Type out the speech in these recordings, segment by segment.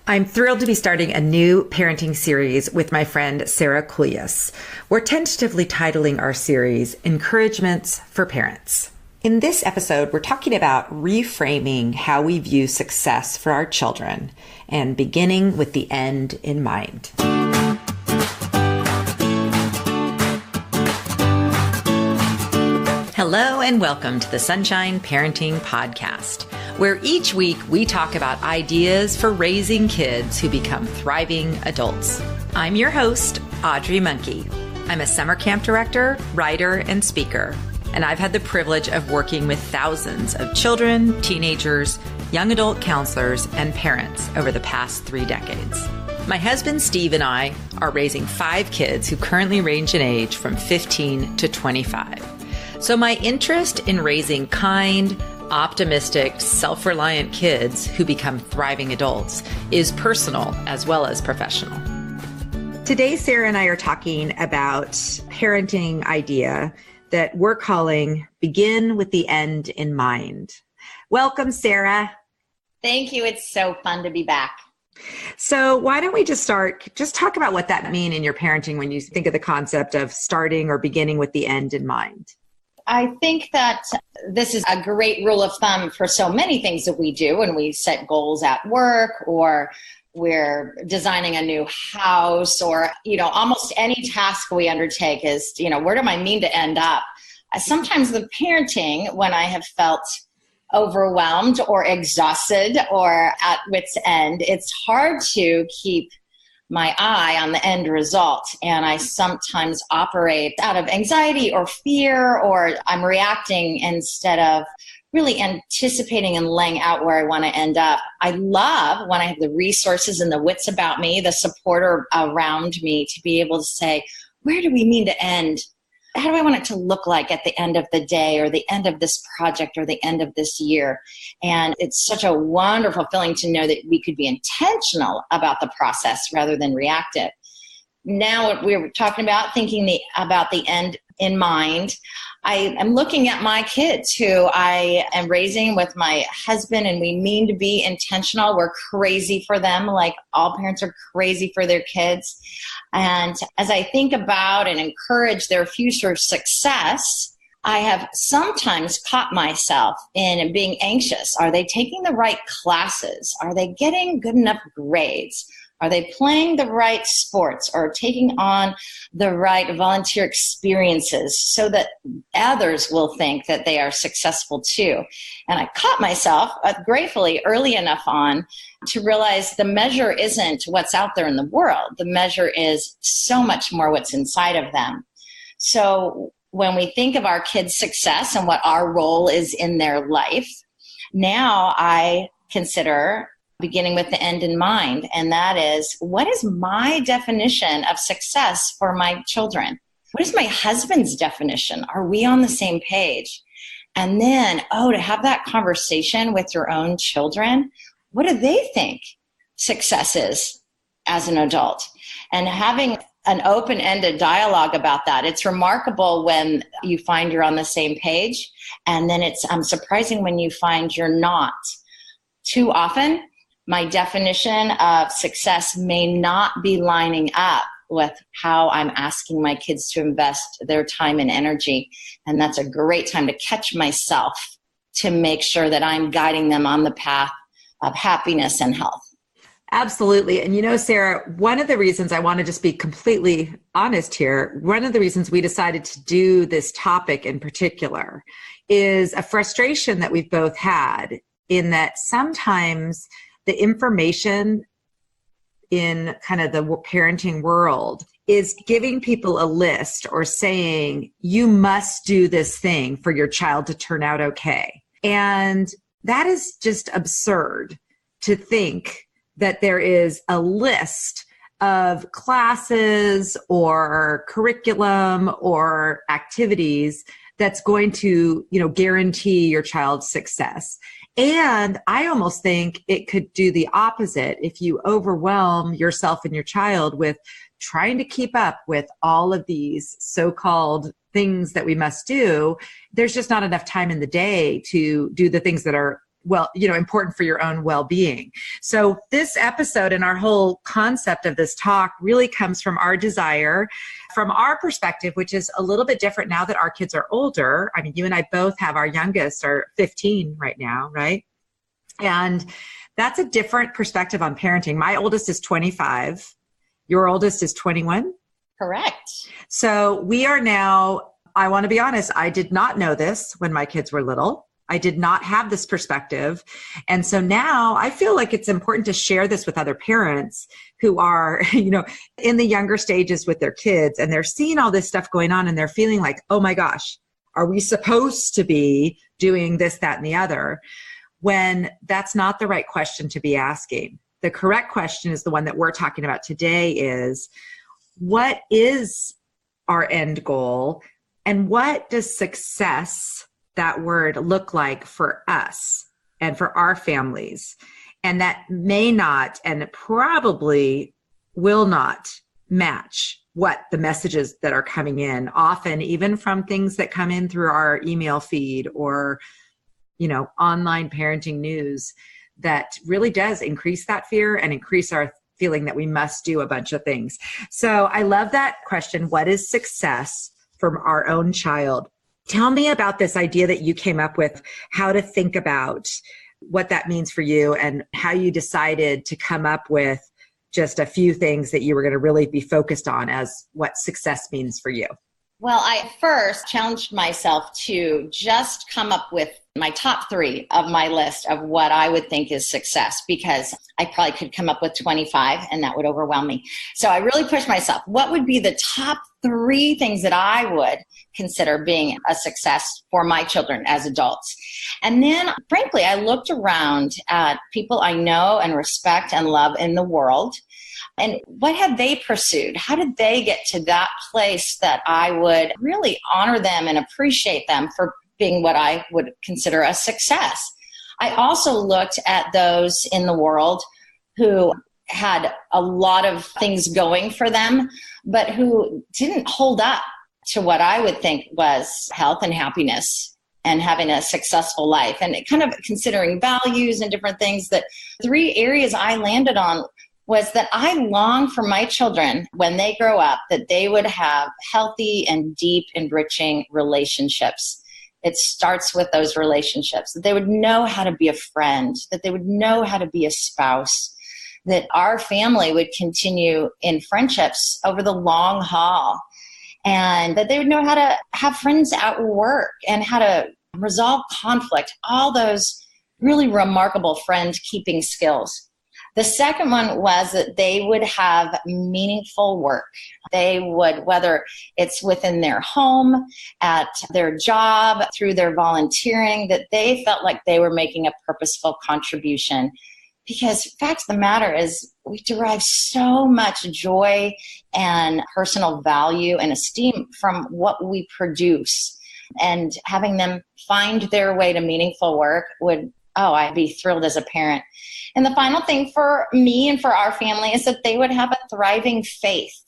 I'm thrilled to be starting a new parenting series with my friend Sara Kuljis. We're tentatively titling our series Encouragements for Parents. In this episode, we're talking about reframing how we view success for our children and beginning with the end in mind. Hello and welcome to the Sunshine Parenting Podcast, where each week we talk about ideas for raising kids who become thriving adults. I'm your host, Audrey Monkey. I'm a summer camp director, writer, and speaker, and I've had the privilege of working with thousands of children, teenagers, young adult counselors, and parents over the past 3 decades. My husband Steve and I are raising 5 kids who currently range in age from 15 to 25. So my interest in raising kind, optimistic, self-reliant kids who become thriving adults is personal as well as professional. Today, Sara and I are talking about parenting idea that we're calling Begin with the End in Mind. Welcome, Sara. Thank you. It's so fun to be back. So why don't we just talk about what that means in your parenting when you think of the concept of starting or beginning with the end in mind. I think that this is a great rule of thumb for so many things that we do when we set goals at work, or we're designing a new house, or, almost any task we undertake is, where do I mean to end up? Sometimes the parenting, when I have felt overwhelmed or exhausted or at wit's end, it's hard to keep my eye on the end result. And I sometimes operate out of anxiety or fear, or I'm reacting instead of really anticipating and laying out where I want to end up. I love when I have the resources and the wits about me, the support around me, to be able to say, where do we mean to end? How do I want it to look like at the end of the day, or the end of this project, or the end of this year? And it's such a wonderful feeling to know that we could be intentional about the process rather than reactive. Now we're talking about thinking about the end in mind. I am looking at my kids who I am raising with my husband, and we mean to be intentional. We're crazy for them, like all parents are crazy for their kids. And as I think about and encourage their future success, I have sometimes caught myself in being anxious. Are they taking the right classes? Are they getting good enough grades? Are they playing the right sports or taking on the right volunteer experiences so that others will think that they are successful too? And I caught myself, gratefully, early enough on to realize the measure isn't what's out there in the world. The measure is so much more what's inside of them. So when we think of our kids' success and what our role is in their life, now I consider beginning with the end in mind. And that is, what is my definition of success for my children? What is my husband's definition? Are we on the same page? And then, to have that conversation with your own children. What do they think success is as an adult? And having an open-ended dialogue about that. It's remarkable when you find you're on the same page. And then it's surprising when you find you're not. Too often, my definition of success may not be lining up with how I'm asking my kids to invest their time and energy. And that's a great time to catch myself to make sure that I'm guiding them on the path of happiness and health. Absolutely. And Sara, one of the reasons I want to just be completely honest here, one of the reasons we decided to do this topic in particular is a frustration that we've both had, in that sometimes the information in kind of the parenting world is giving people a list or saying, you must do this thing for your child to turn out okay. And that is just absurd to think that there is a list of classes or curriculum or activities that's going to, guarantee your child's success. And I almost think it could do the opposite if you overwhelm yourself and your child with trying to keep up with all of these so-called things that we must do. There's just not enough time in the day to do the things that are important for your own well-being. So this episode and our whole concept of this talk really comes from our desire, from our perspective, which is a little bit different now that our kids are older. I mean, you and I both have, our youngest are 15 right now, right? And that's a different perspective on parenting. My oldest is 25. Your oldest is 21? Correct. So we are now, I want to be honest, I did not know this when my kids were little. I did not have this perspective. And so now I feel like it's important to share this with other parents who are, in the younger stages with their kids, and they're seeing all this stuff going on and they're feeling like, oh my gosh, are we supposed to be doing this, that, and the other? When that's not the right question to be asking. The correct question is the one that we're talking about today is, what is our end goal? And what does success, that word, look like for us and for our families? And that may not, and probably will not, match what the messages that are coming in, often even from things that come in through our email feed or online parenting news, that really does increase that fear and increase our feeling that we must do a bunch of things. So I love that question. What is success from our own child? Tell me about this idea that you came up with, how to think about what that means for you and how you decided to come up with just a few things that you were going to really be focused on as what success means for you. Well, I first challenged myself to just come up with my top 3 of my list of what I would think is success, because I probably could come up with 25 and that would overwhelm me. So I really pushed myself. What would be the top 3 things that I would consider being a success for my children as adults? And then, frankly, I looked around at people I know and respect and love in the world. And what have they pursued? How did they get to that place that I would really honor them and appreciate them for being what I would consider a success? I also looked at those in the world who had a lot of things going for them, but who didn't hold up to what I would think was health and happiness and having a successful life, and kind of considering values and different things. That 3 areas I landed on was that I long for my children, when they grow up, that they would have healthy and deep, enriching relationships. It starts with those relationships, that they would know how to be a friend, that they would know how to be a spouse, that our family would continue in friendships over the long haul, and that they would know how to have friends at work and how to resolve conflict, all those really remarkable friend-keeping skills. The second one was that they would have meaningful work. They would, whether it's within their home, at their job, through their volunteering, that they felt like they were making a purposeful contribution. Because the fact of the matter is, we derive so much joy and personal value and esteem from what we produce. And having them find their way to meaningful work would, I'd be thrilled as a parent. And the final thing for me and for our family is that they would have a thriving faith,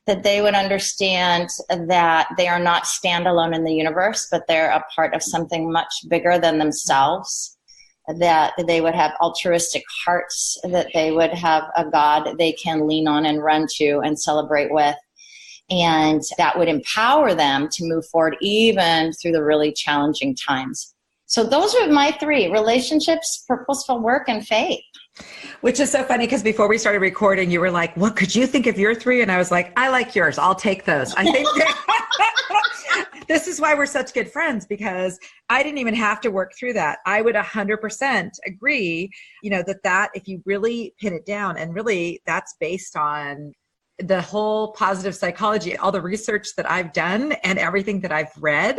that they would understand that they are not standalone in the universe, but they're a part of something much bigger than themselves, that they would have altruistic hearts, that they would have a God they can lean on and run to and celebrate with, and that would empower them to move forward even through the really challenging times. So those are my 3: relationships, purposeful work, and faith. Which is so funny, because before we started recording, you were like, what could you think of your 3? And I was like, I like yours. I'll take those. I think this is why we're such good friends, because I didn't even have to work through that. I would 100% agree, that if you really pin it down, and really that's based on the whole positive psychology, all the research that I've done and everything that I've read,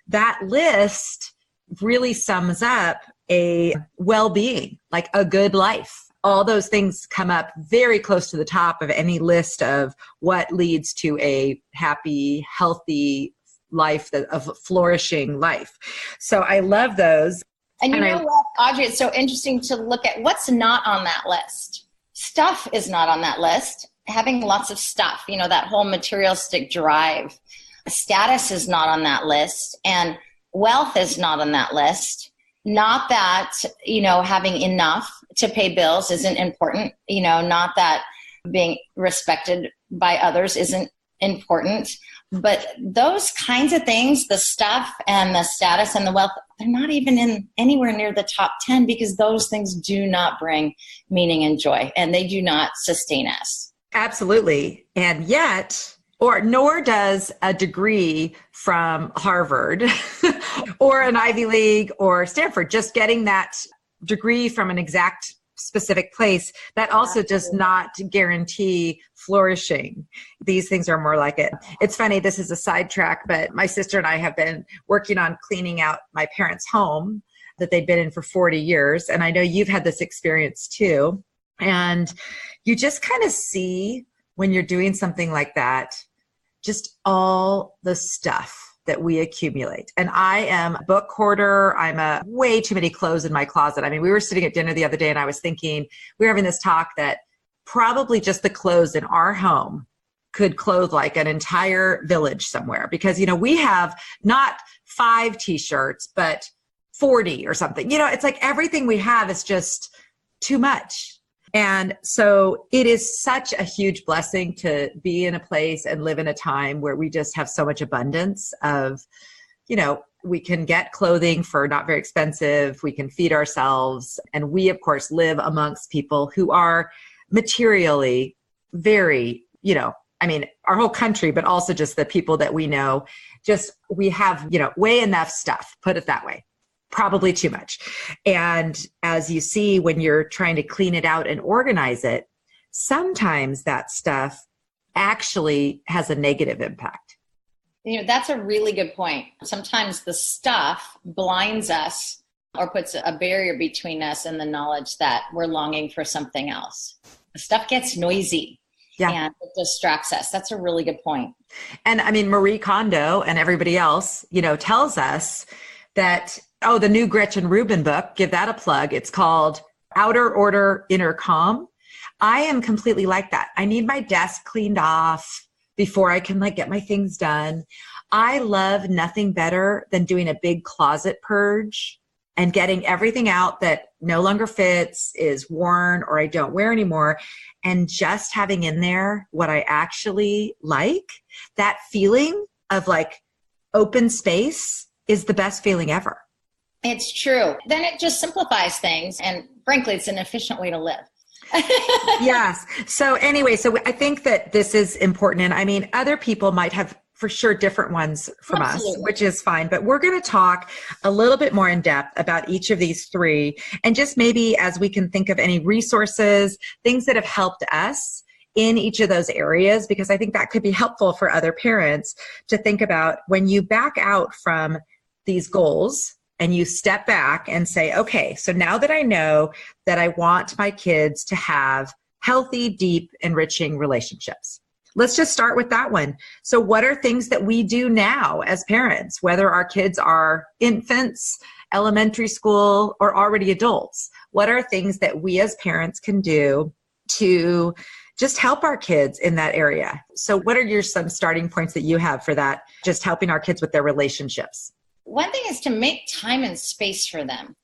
that list really sums up a well-being, like a good life. All those things come up very close to the top of any list of what leads to a happy, healthy life, a flourishing life. So I love those. And you know what, Audrey, it's so interesting to look at what's not on that list. Stuff is not on that list. Having lots of stuff, that whole materialistic drive. Status is not on that list. And wealth is not on that list. Not that, having enough to pay bills isn't important, not that being respected by others isn't important, but those kinds of things, the stuff and the status and the wealth, they're not even in anywhere near the top 10 because those things do not bring meaning and joy and they do not sustain us. Absolutely. And yet, nor does a degree from Harvard or an Ivy League or Stanford, just getting that degree from an exact specific place, that also does not guarantee flourishing. These things are more like it. It's funny, this is a sidetrack, but my sister and I have been working on cleaning out my parents' home that they'd been in for 40 years. And I know you've had this experience too. And you just kind of see when you're doing something like that, just all the stuff that we accumulate. And I am a book hoarder. I'm a way too many clothes in my closet. I mean, we were sitting at dinner the other day and I was thinking, we were having this talk that probably just the clothes in our home could clothe like an entire village somewhere because, we have not 5 t-shirts, but 40 or something. It's like everything we have is just too much. And so it is such a huge blessing to be in a place and live in a time where we just have so much abundance of, we can get clothing for not very expensive. We can feed ourselves. And we, of course, live amongst people who are materially very, our whole country, but also just the people that we know, we have, way enough stuff, put it that way. Probably too much. And as you see, when you're trying to clean it out and organize it, sometimes that stuff actually has a negative impact. That's a really good point. Sometimes the stuff blinds us or puts a barrier between us and the knowledge that we're longing for something else. The stuff gets noisy. Yeah. And it distracts us. That's a really good point. And Marie Kondo and everybody else, tells us that, the new Gretchen Rubin book, give that a plug. It's called Outer Order, Inner Calm. I am completely like that. I need my desk cleaned off before I can get my things done. I love nothing better than doing a big closet purge and getting everything out that no longer fits, is worn, or I don't wear anymore, and just having in there what I actually like. That feeling of open space is the best feeling ever. It's true. Then it just simplifies things. And frankly, it's an efficient way to live. Yes. So anyway, I think that this is important. And other people might have for sure different ones from Absolutely. Us, which is fine. But we're going to talk a little bit more in depth about each of these 3. And just maybe as we can think of any resources, things that have helped us in each of those areas, because I think that could be helpful for other parents to think about when you back out from these goals and you step back and say, okay, so now that I know that I want my kids to have healthy, deep, enriching relationships, let's just start with that one. So what are things that we do now as parents, whether our kids are infants, elementary school, or already adults? What are things that we as parents can do to just help our kids in that area? So what are some starting points that you have for that, just helping our kids with their relationships? One thing is to make time and space for them.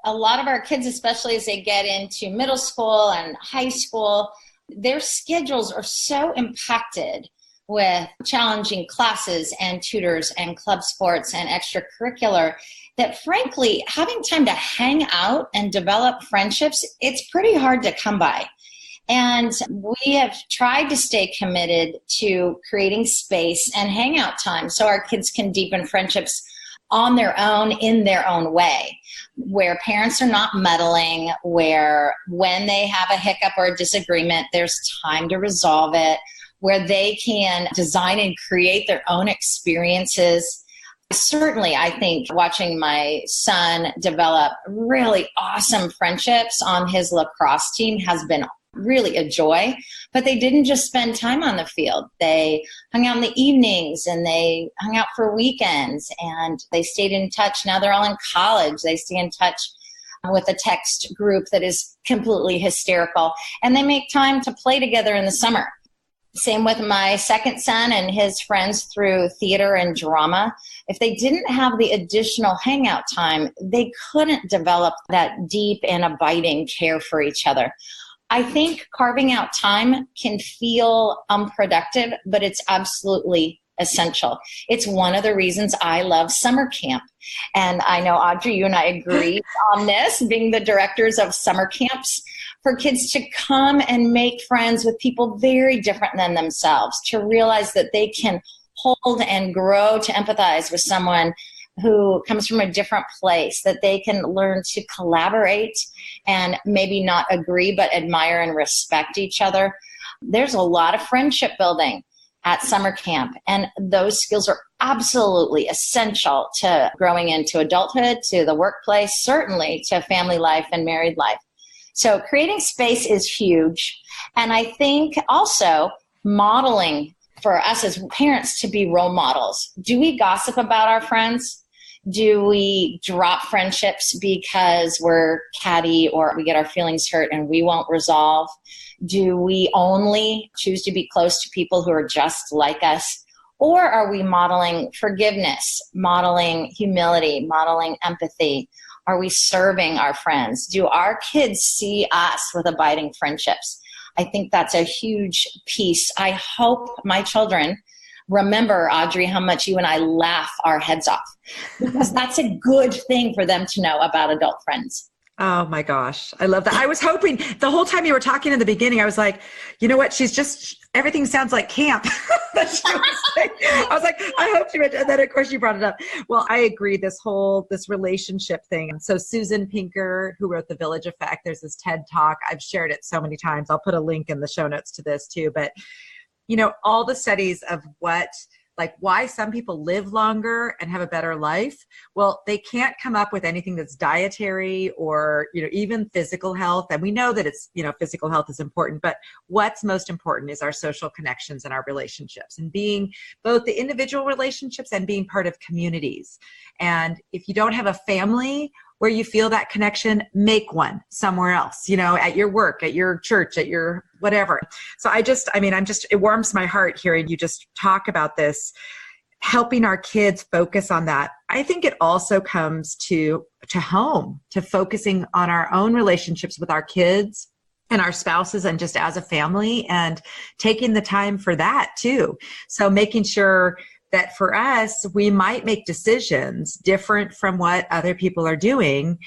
A lot of our kids, especially as they get into middle school and high school, their schedules are so impacted with challenging classes and tutors and club sports and extracurricular that frankly, having time to hang out and develop friendships, it's pretty hard to come by. And we have tried to stay committed to creating space and hangout time so our kids can deepen friendships on their own, in their own way, where parents are not meddling, where when they have a hiccup or a disagreement, there's time to resolve it, where they can design and create their own experiences. Certainly, I think watching my son develop really awesome friendships on his lacrosse team has been really a joy, but they didn't just spend time on the field. They hung out in the evenings and they hung out for weekends and they stayed in touch. Now they're all in college. They stay in touch with a text group that is completely hysterical, and they make time to play together in the summer. Same with my second son and his friends through theater and drama. If they didn't have the additional hangout time, they couldn't develop that deep and abiding care for each other. I think carving out time can feel unproductive, but it's absolutely essential. It's one of the reasons I love summer camp. And I know, Audrey, you and I agree on this, being the directors of summer camps, for kids to come and make friends with people very different than themselves, to realize that they can hold and grow to empathize with someone who comes from a different place, that they can learn to collaborate and maybe not agree, but admire and respect each other. There's a lot of friendship building at summer camp, and those skills are absolutely essential to growing into adulthood, to the workplace, certainly to family life and married life. So creating space is huge. And I think also modeling for us as parents to be role models. Do we gossip about our friends? Do we drop friendships because we're catty or we get our feelings hurt and we won't resolve? Do we only choose to be close to people who are just like us? Or are we modeling forgiveness, modeling humility, modeling empathy? Are we serving our friends? Do our kids see us with abiding friendships? I think that's a huge piece. I hope my children remember, Audrey, how much you and I laugh our heads off, because that's a good thing for them to know about adult friends. Oh my gosh. I love that. I was hoping the whole time you were talking in the beginning, I was like, you know what? Everything sounds like camp. I was like, I hope she mentioned, and then of course you brought it up. Well, I agree. This relationship thing. So Susan Pinker, who wrote The Village Effect, there's this TED Talk. I've shared it so many times. I'll put a link in the show notes to this too. But, all the studies of why some people live longer and have a better life. Well, they can't come up with anything that's dietary or, even physical health. And we know that it's, physical health is important, but what's most important is our social connections and our relationships, and being both the individual relationships and being part of communities. And if you don't have a family where you feel that connection, make one somewhere else, at your work, at your church, at your whatever. So it warms my heart hearing you just talk about this, helping our kids focus on that. I think it also comes to home, to focusing on our own relationships with our kids and our spouses and just as a family, and taking the time for that too. So making sure that for us, we might make decisions different from what other people are doing.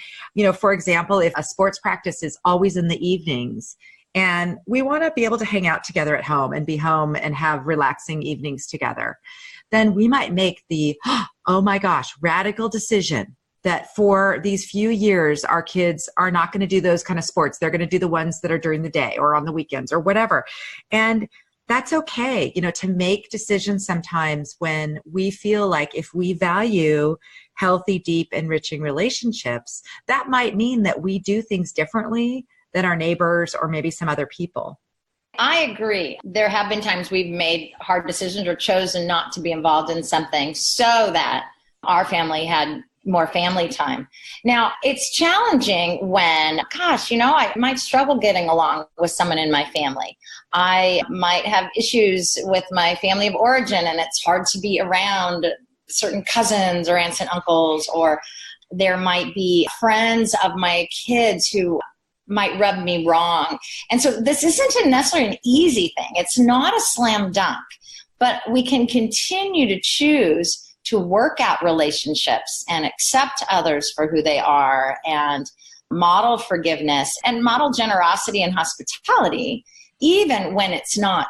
For example, if a sports practice is always in the evenings and we want to be able to hang out together at home and be home and have relaxing evenings together, then we might make the, oh my gosh, radical decision that for these few years, our kids are not going to do those kind of sports. They're going to do the ones that are during the day or on the weekends or whatever. And that's okay, to make decisions sometimes when we feel like if we value healthy, deep, enriching relationships, that might mean that we do things differently than our neighbors or maybe some other people. I agree. There have been times we've made hard decisions or chosen not to be involved in something so that our family had more family time. Now, it's challenging when, I might struggle getting along with someone in my family. I might have issues with my family of origin, and it's hard to be around certain cousins or aunts and uncles, or there might be friends of my kids who might rub me wrong. And so this isn't necessarily an easy thing. It's not a slam dunk, but we can continue to choose to work out relationships and accept others for who they are, and model forgiveness and model generosity and hospitality, even when it's not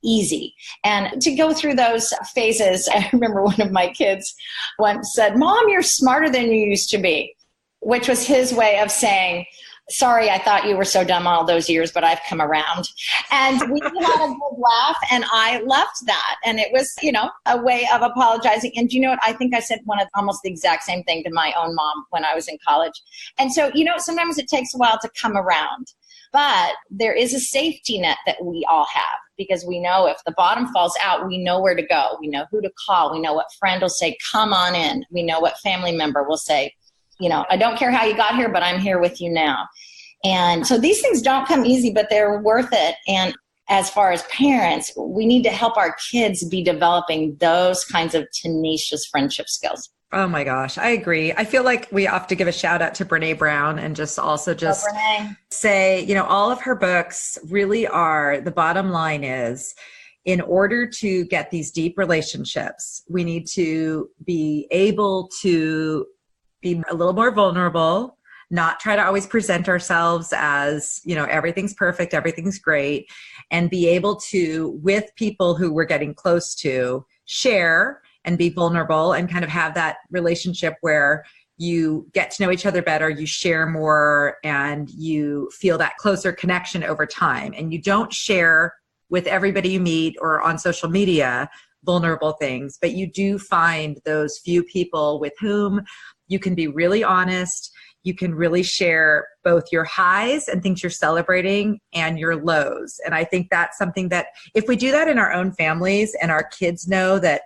easy. And to go through those phases, I remember one of my kids once said, "Mom, you're smarter than you used to be," which was his way of saying, "Sorry, I thought you were so dumb all those years, but I've come around." And we had a good laugh, and I loved that. And it was, a way of apologizing. And do you know what? I think I said almost the exact same thing to my own mom when I was in college. And so, sometimes it takes a while to come around. But there is a safety net that we all have, because we know if the bottom falls out, we know where to go. We know who to call. We know what friend will say, "Come on in." We know what family member will say, "I don't care how you got here, but I'm here with you now." And so these things don't come easy, but they're worth it. And as far as parents, we need to help our kids be developing those kinds of tenacious friendship skills. Oh my gosh, I agree. I feel like we have to give a shout out to Brene Brown and just say, all of her books really are, the bottom line is, in order to get these deep relationships, we need to be able to be a little more vulnerable, not try to always present ourselves as, everything's perfect, everything's great, and be able to, with people who we're getting close to, share and be vulnerable and kind of have that relationship where you get to know each other better, you share more, and you feel that closer connection over time. And you don't share with everybody you meet or on social media vulnerable things, but you do find those few people with whom you can be really honest. You can really share both your highs and things you're celebrating and your lows. And I think that's something that if we do that in our own families and our kids know that,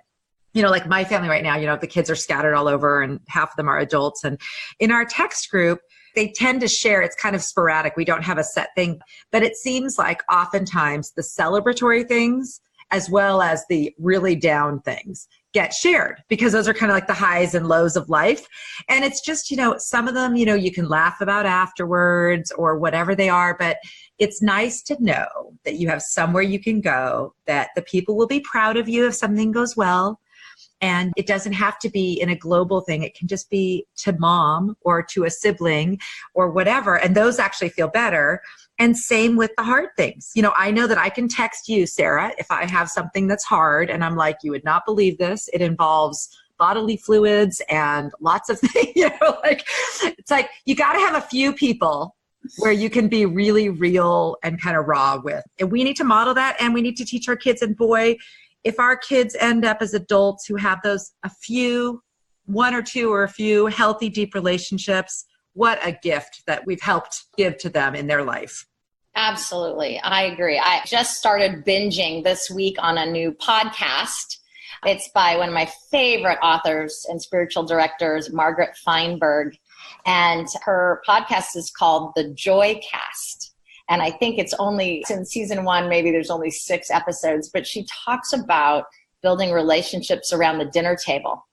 like my family right now, the kids are scattered all over and half of them are adults. And in our text group, they tend to share. It's kind of sporadic. We don't have a set thing, but it seems like oftentimes the celebratory things as well as the really down things get shared because those are kind of like the highs and lows of life. And it's just, some of them, you can laugh about afterwards or whatever they are, but it's nice to know that you have somewhere you can go, that the people will be proud of you if something goes well. And it doesn't have to be in a global thing. It can just be to mom or to a sibling or whatever. And those actually feel better. And same with the hard things. I know that I can text you, Sarah, if I have something that's hard and I'm like, you would not believe this. It involves bodily fluids and lots of things, it's like you got to have a few people where you can be really real and kind of raw with. And we need to model that, and we need to teach our kids. And boy, if our kids end up as adults who have one or two or a few healthy, deep relationships, what a gift that we've helped give to them in their life. Absolutely. I agree. I just started binging this week on a new podcast. It's by one of my favorite authors and spiritual directors, Margaret Feinberg. And her podcast is called The Joy Cast. And I think it's only since season 1, maybe there's only 6 episodes, but she talks about building relationships around the dinner table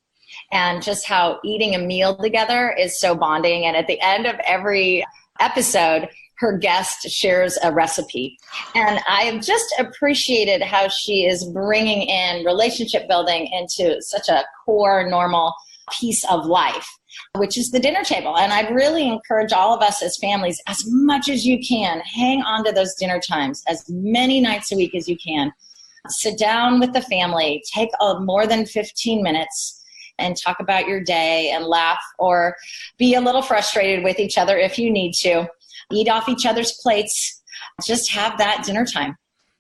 and just how eating a meal together is so bonding. And at the end of every episode, her guest shares a recipe. And I have just appreciated how she is bringing in relationship building into such a core, normal piece of life, which is the dinner table. And I'd really encourage all of us as families, as much as you can, hang on to those dinner times as many nights a week as you can. Sit down with the family, take more than 15 minutes and talk about your day and laugh or be a little frustrated with each other if you need to. Eat off each other's plates. Just have that dinner time.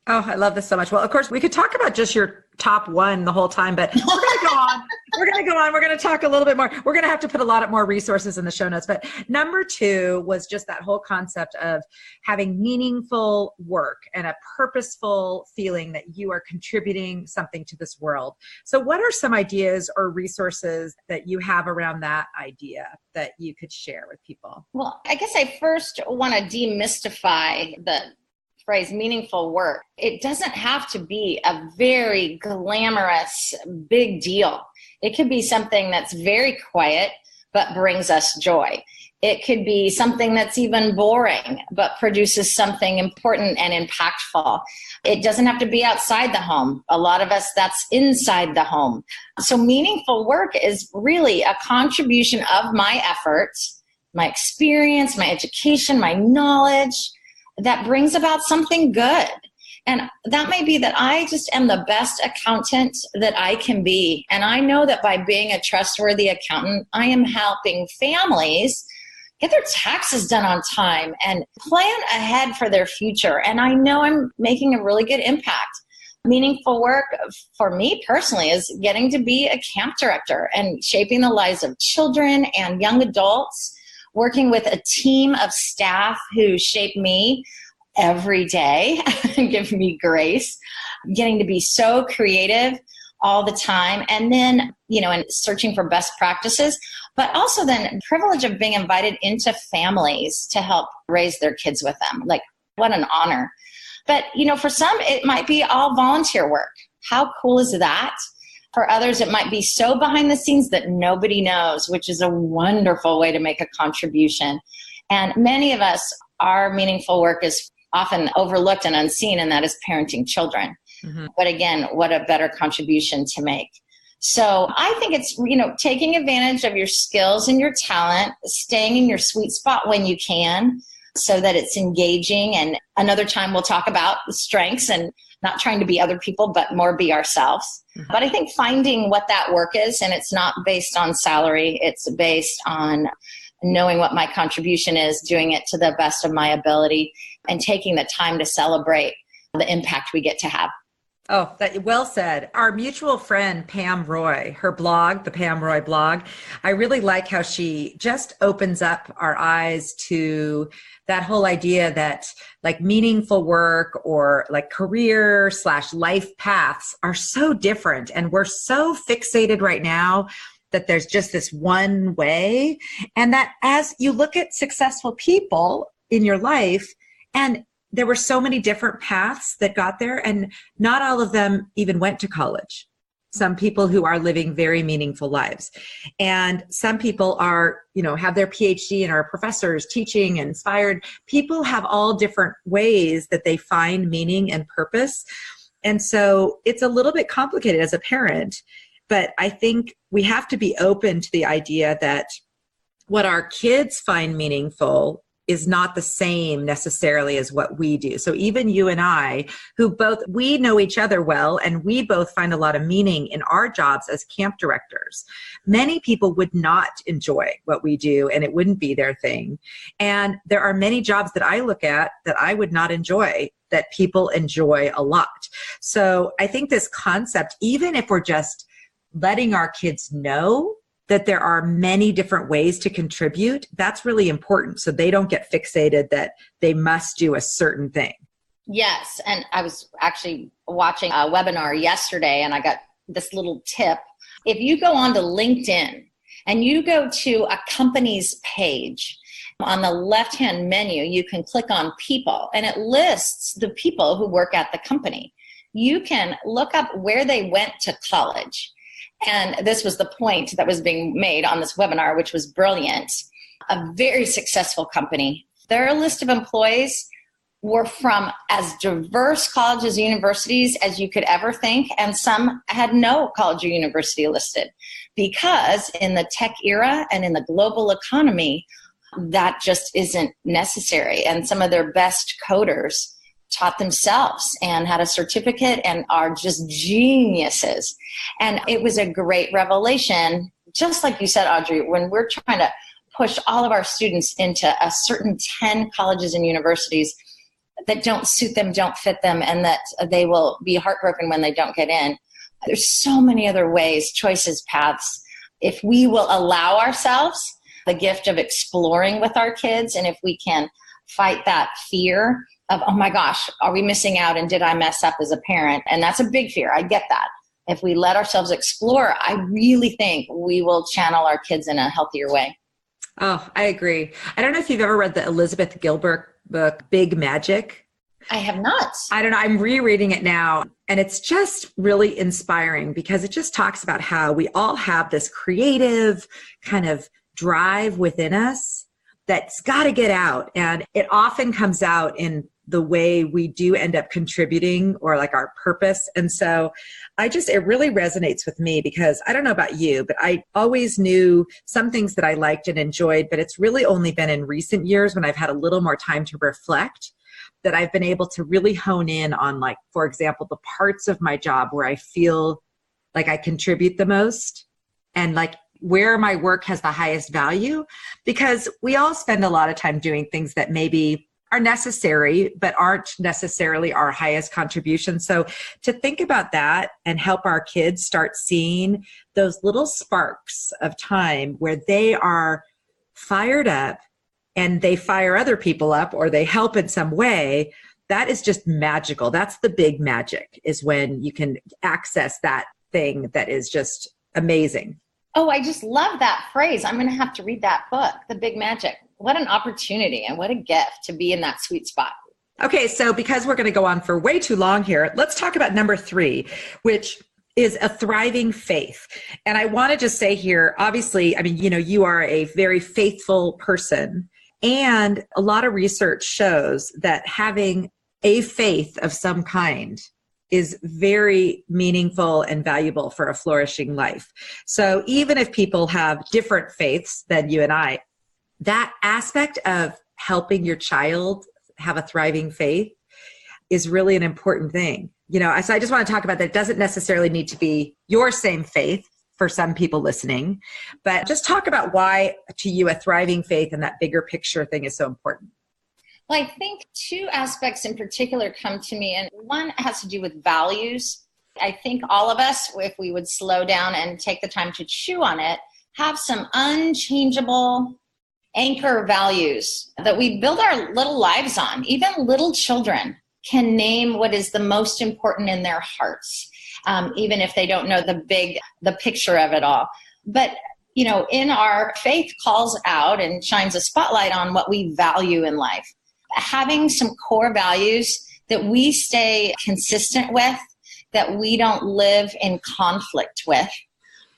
Oh, I love this so much. Well, of course, we could talk about just your top one the whole time, but we're going to go on. We're going to talk a little bit more. We're going to have to put a lot more resources in the show notes. But number 2 was just that whole concept of having meaningful work and a purposeful feeling that you are contributing something to this world. So what are some ideas or resources that you have around that idea that you could share with people? Well, I guess I first want to demystify the phrase meaningful work. It doesn't have to be a very glamorous big deal. It could be something that's very quiet but brings us joy. It could be something that's even boring but produces something important and impactful. It doesn't have to be outside the home. A lot of us, that's inside the home. So meaningful work is really a contribution of my efforts, my experience, my education, my knowledge, that brings about something good. And that may be that I just am the best accountant that I can be. And I know that by being a trustworthy accountant, I am helping families get their taxes done on time and plan ahead for their future. And I know I'm making a really good impact. Meaningful work for me personally is getting to be a camp director and shaping the lives of children and young adults, working with a team of staff who shape me every day and give me grace, getting to be so creative all the time. And then, and searching for best practices, but also then the privilege of being invited into families to help raise their kids with them. Like, what an honor. But, for some, it might be all volunteer work. How cool is that? For others, it might be so behind the scenes that nobody knows, which is a wonderful way to make a contribution. And many of us, our meaningful work is often overlooked and unseen, and that is parenting children. Mm-hmm. But again, what a better contribution to make. So I think it's, taking advantage of your skills and your talent, staying in your sweet spot when you can, so that it's engaging. And another time we'll talk about the strengths and not trying to be other people, but more be ourselves. Mm-hmm. But I think finding what that work is, and it's not based on salary, it's based on knowing what my contribution is, doing it to the best of my ability, and taking the time to celebrate the impact we get to have. Oh, well said. Our mutual friend, Pam Roy, her blog, the Pam Roy blog, I really like how she just opens up our eyes to that whole idea that like meaningful work or like career/life paths are so different. And we're so fixated right now that there's just this one way. And that as you look at successful people in your life, and there were so many different paths that got there, and not all of them even went to college. Some people who are living very meaningful lives. And some people are, have their PhD and are professors teaching and inspired. People have all different ways that they find meaning and purpose. And so it's a little bit complicated as a parent, but I think we have to be open to the idea that what our kids find meaningful is not the same necessarily as what we do. So even you and I, we know each other well, and we both find a lot of meaning in our jobs as camp directors. Many people would not enjoy what we do, and it wouldn't be their thing. And there are many jobs that I look at that I would not enjoy, that people enjoy a lot. So I think this concept, even if we're just letting our kids know that there are many different ways to contribute, that's really important, so they don't get fixated that they must do a certain thing. Yes, and I was actually watching a webinar yesterday, and I got this little tip. If you go onto LinkedIn and you go to a company's page, on the left-hand menu, you can click on people, and it lists the people who work at the company. You can look up where they went to college. And this was the point that was being made on this webinar, which was brilliant. A very successful company. Their list of employees were from as diverse colleges and universities as you could ever think, and some had no college or university listed, because in the tech era and in the global economy, that just isn't necessary. And some of their best coders taught themselves and had a certificate and are just geniuses. And it was a great revelation, just like you said, Audrey, when we're trying to push all of our students into a certain 10 colleges and universities that don't suit them, don't fit them, and that they will be heartbroken when they don't get in. There's so many other ways, choices, paths. If we will allow ourselves the gift of exploring with our kids, and if we can fight that fear of, oh my gosh, are we missing out, and did I mess up as a parent? And that's a big fear. I get that. If we let ourselves explore, I really think we will channel our kids in a healthier way. Oh, I agree. I don't know if you've ever read the Elizabeth Gilbert book, Big Magic. I have not. I don't know. I'm rereading it now, and it's just really inspiring because it just talks about how we all have this creative kind of drive within us that's got to get out. And it often comes out in the way we do end up contributing, or like our purpose. And so it really resonates with me, because I don't know about you, but I always knew some things that I liked and enjoyed, but it's really only been in recent years when I've had a little more time to reflect that I've been able to really hone in on, like, for example, the parts of my job where I feel like I contribute the most, and like where my work has the highest value, because we all spend a lot of time doing things that maybe are necessary, but aren't necessarily our highest contribution. So to think about that and help our kids start seeing those little sparks of time where they are fired up and they fire other people up, or they help in some way, that is just magical. That's the big magic, is when you can access that thing that is just amazing. Oh, I just love that phrase. I'm going to have to read that book, The Big Magic. What an opportunity and what a gift to be in that sweet spot. Okay, so because we're going to go on for way too long here, let's talk about number 3, which is a thriving faith. And I want to just say here, obviously, I mean, you are a very faithful person, and a lot of research shows that having a faith of some kind is very meaningful and valuable for a flourishing life. So even if people have different faiths than you and I, that aspect of helping your child have a thriving faith is really an important thing. So I just want to talk about that. It doesn't necessarily need to be your same faith for some people listening, but just talk about why to you a thriving faith and that bigger picture thing is so important. Well, I think 2 aspects in particular come to me, and one has to do with values. I think all of us, if we would slow down and take the time to chew on it, have some unchangeable anchor values that we build our little lives on. Even little children can name what is the most important in their hearts, even if they don't know the picture of it all. But, in our faith calls out and shines a spotlight on what we value in life. Having some core values that we stay consistent with, that we don't live in conflict with,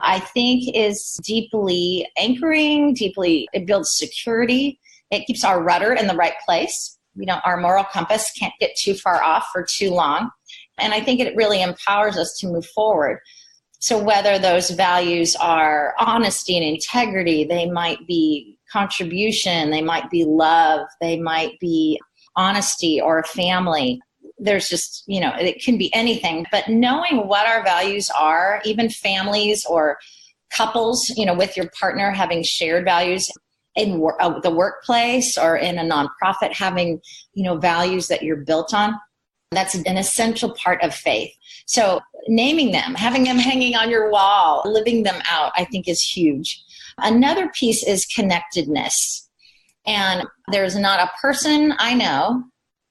I think is deeply anchoring, it builds security. It keeps our rudder in the right place. Our moral compass can't get too far off for too long. And I think it really empowers us to move forward. So whether those values are honesty and integrity, they might be contribution, they might be love, they might be honesty or family. There's just, it can be anything, but knowing what our values are, even families or couples, with your partner having shared values in the workplace or in a nonprofit, having, values that you're built on, that's an essential part of faith. So naming them, having them hanging on your wall, living them out, I think is huge. Another piece is connectedness. And there's not a person I know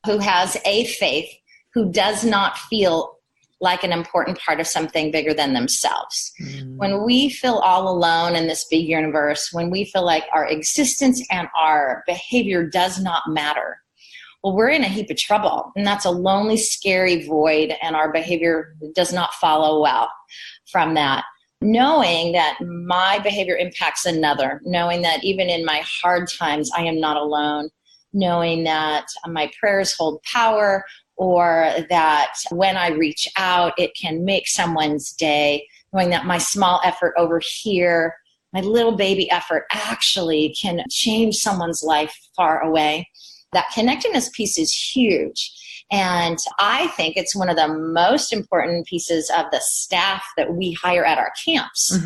who has a faith who does not feel like an important part of something bigger than themselves. When we feel all alone in this big universe, when we feel like our existence and our behavior does not matter, well, we're in a heap of trouble. And that's a lonely, scary void, and our behavior does not follow well from that. Knowing that my behavior impacts another, knowing that even in my hard times, I am not alone, knowing that my prayers hold power, or that when I reach out, it can make someone's day, knowing that my small effort over here, my little baby effort actually can change someone's life far away. That connectedness piece is huge. And I think it's one of the most important pieces of the staff that we hire at our camps.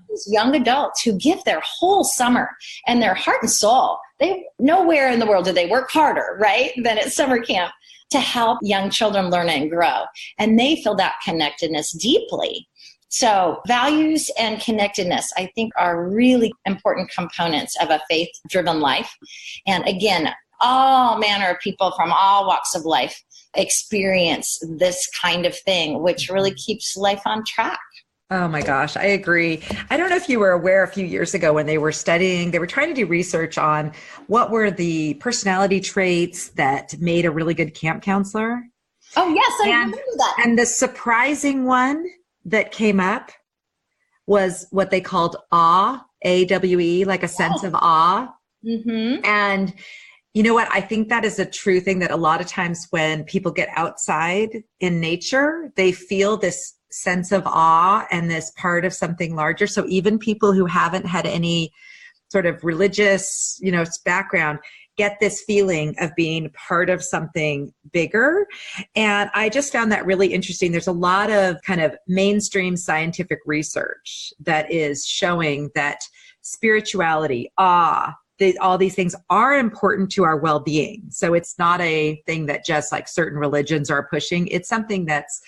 These young adults who give their whole summer and their heart and soul. Nowhere in the world do they work harder, right, than at summer camp to help young children learn and grow. And they feel that connectedness deeply. So values and connectedness, I think, are really important components of a faith-driven life. And again, all manner of people from all walks of life experience this kind of thing, which really keeps life on track. Oh my gosh, I agree. I don't know if you were aware a few years ago when they were trying to do research on what were the personality traits that made a really good camp counselor. Oh yes, I remember that. And the surprising one that came up was what they called awe, A-W-E, like a sense of awe. And you know what? I think that is a true thing, that a lot of times when people get outside in nature, they feel this sense of awe and this part of something larger. So even people who haven't had any sort of religious, background get this feeling of being part of something bigger. And I just found that really interesting. There's a lot of kind of mainstream scientific research that is showing that spirituality, awe, all these things are important to our well-being. So it's not a thing that just like certain religions are pushing. It's something that's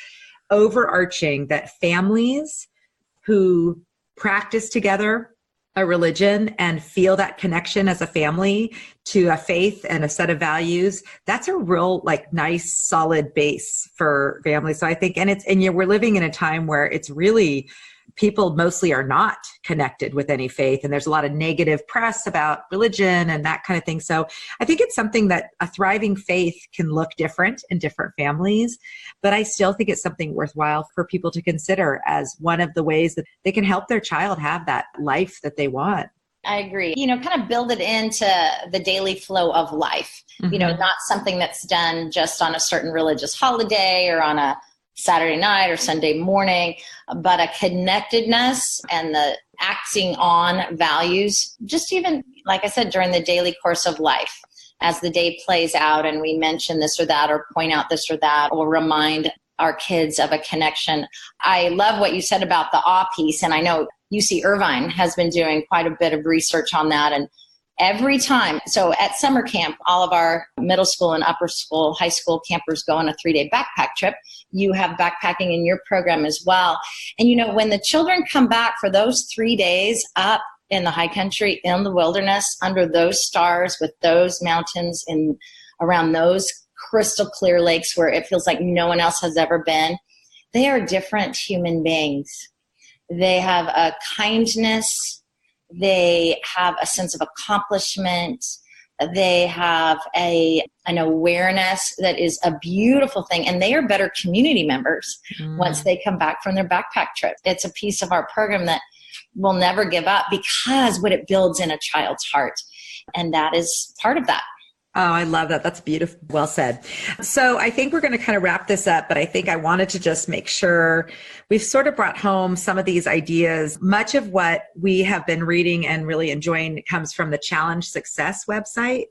overarching, that families who practice together a religion and feel that connection as a family to a faith and a set of values, that's a real nice solid base for families. So I think, we're living in a time where it's really people mostly are not connected with any faith. And there's a lot of negative press about religion and that kind of thing. So I think it's something that a thriving faith can look different in different families, but I still think it's something worthwhile for people to consider as one of the ways that they can help their child have that life that they want. I agree. Kind of build it into the daily flow of life, not something that's done just on a certain religious holiday or on a Saturday night or Sunday morning, but a connectedness and the acting on values, just even, like I said, during the daily course of life, as the day plays out and we mention this or that or point out this or that or remind our kids of a connection. I love what you said about the awe piece, and I know UC Irvine has been doing quite a bit of research on that. And every time, so at summer camp, all of our middle school and upper school, high school campers go on a 3-day backpack trip. You have backpacking in your program as well. And when the children come back for those 3 days up in the high country, in the wilderness, under those stars, with those mountains and around those crystal clear lakes where it feels like no one else has ever been, they are different human beings. They have a kindness. They have a sense of accomplishment. They have an awareness that is a beautiful thing. And they are better community members once they come back from their backpack trip. It's a piece of our program that we'll never give up because what it builds in a child's heart. And that is part of that. Oh, I love that. That's beautiful. Well said. So I think we're going to kind of wrap this up, but I think I wanted to just make sure we've sort of brought home some of these ideas. Much of what we have been reading and really enjoying comes from the Challenge Success website,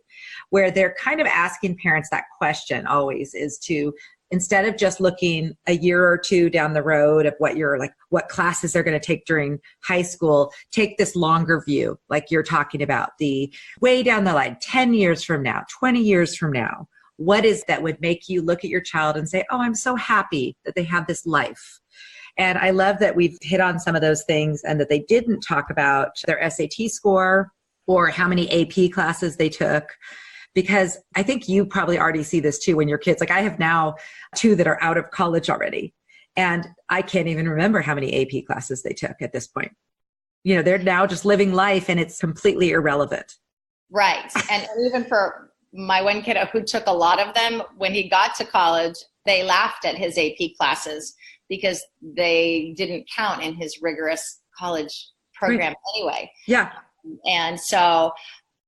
where they're kind of asking parents that question always is to, instead of just looking a year or two down the road of what classes they're going to take during high school, take this longer view, like you're talking about, the way down the line, 10 years from now, 20 years from now. What is that would make you look at your child and say, oh, I'm so happy that they have this life? And I love that we've hit on some of those things and that they didn't talk about their SAT score or how many AP classes they took. Because I think you probably already see this too when your kids, like I have now 2 that are out of college already. And I can't even remember how many AP classes they took at this point. They're now just living life and it's completely irrelevant. Right. And even for my one kid who took a lot of them, when he got to college, they laughed at his AP classes because they didn't count in his rigorous college program anyway. Yeah. And so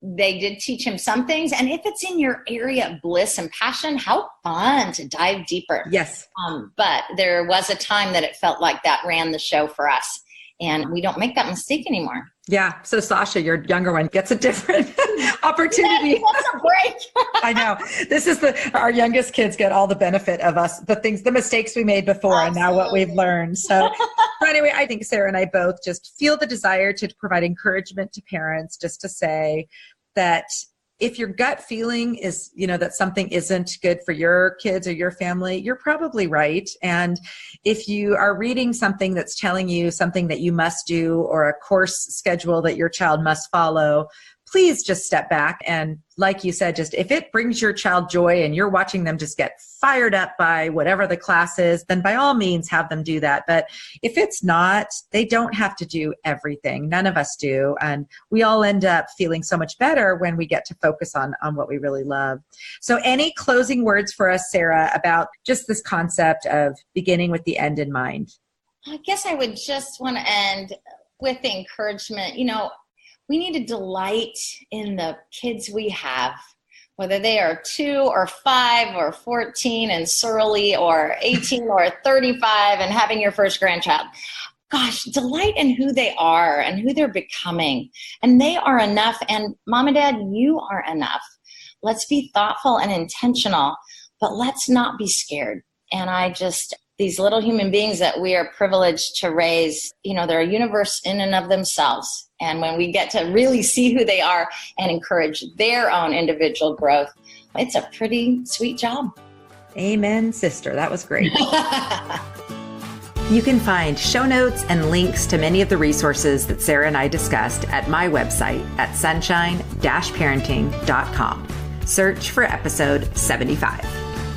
they did teach him some things. And if it's in your area of bliss and passion, how fun to dive deeper. Yes. But there was a time that it felt like that ran the show for us. And we don't make that mistake anymore. Yeah. So Sasha, your younger one, gets a different opportunity. He wants a break. I know. This is our youngest kids get all the benefit of us, the mistakes we made before. Absolutely. And now what we've learned. So anyway, I think Sarah and I both just feel the desire to provide encouragement to parents, just to say that if your gut feeling is, that something isn't good for your kids or your family, you're probably right. And if you are reading something that's telling you something that you must do or a course schedule that your child must follow, please just step back. And like you said, just if it brings your child joy and you're watching them just get fired up by whatever the class is, then by all means have them do that. But if it's not, they don't have to do everything. None of us do. And we all end up feeling so much better when we get to focus on what we really love. So any closing words for us, Sarah, about just this concept of beginning with the end in mind? I guess I would just want to end with the encouragement, we need to delight in the kids we have, whether they are 2 or 5 or 14 and surly or 18 or 35 and having your first grandchild. Gosh, delight in who they are and who they're becoming. And they are enough. And Mom and Dad, you are enough. Let's be thoughtful and intentional, but let's not be scared. And these little human beings that we are privileged to raise, they're a universe in and of themselves. And when we get to really see who they are and encourage their own individual growth, it's a pretty sweet job. Amen, sister. That was great. You can find show notes and links to many of the resources that Sarah and I discussed at my website at sunshine-parenting.com. Search for episode 75.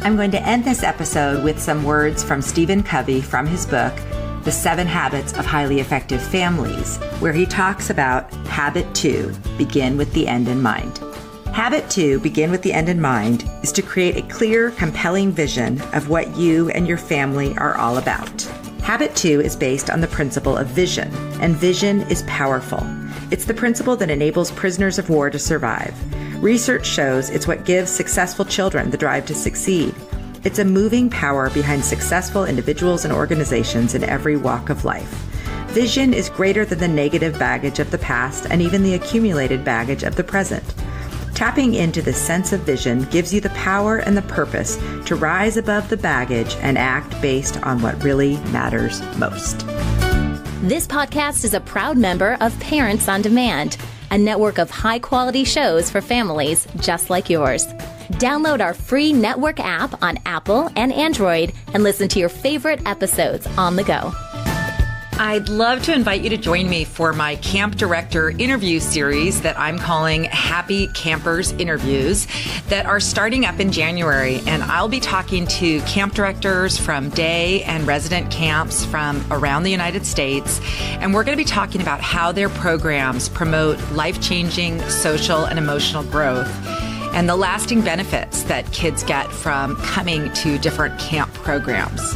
I'm going to end this episode with some words from Stephen Covey from his book, The 7 Habits of Highly Effective Families, where he talks about Habit 2, begin with the end in mind. Habit 2, begin with the end in mind, is to create a clear, compelling vision of what you and your family are all about. Habit 2 is based on the principle of vision, and vision is powerful. It's the principle that enables prisoners of war to survive. Research shows it's what gives successful children the drive to succeed. It's a moving power behind successful individuals and organizations in every walk of life. Vision is greater than the negative baggage of the past and even the accumulated baggage of the present. Tapping into this sense of vision gives you the power and the purpose to rise above the baggage and act based on what really matters most. This podcast is a proud member of Parents on Demand, a network of high-quality shows for families just like yours. Download our free network app on Apple and Android and listen to your favorite episodes on the go. I'd love to invite you to join me for my camp director interview series that I'm calling Happy Campers Interviews that are starting up in January. And I'll be talking to camp directors from day and resident camps from around the United States. And we're going to be talking about how their programs promote life-changing social and emotional growth and the lasting benefits that kids get from coming to different camp programs.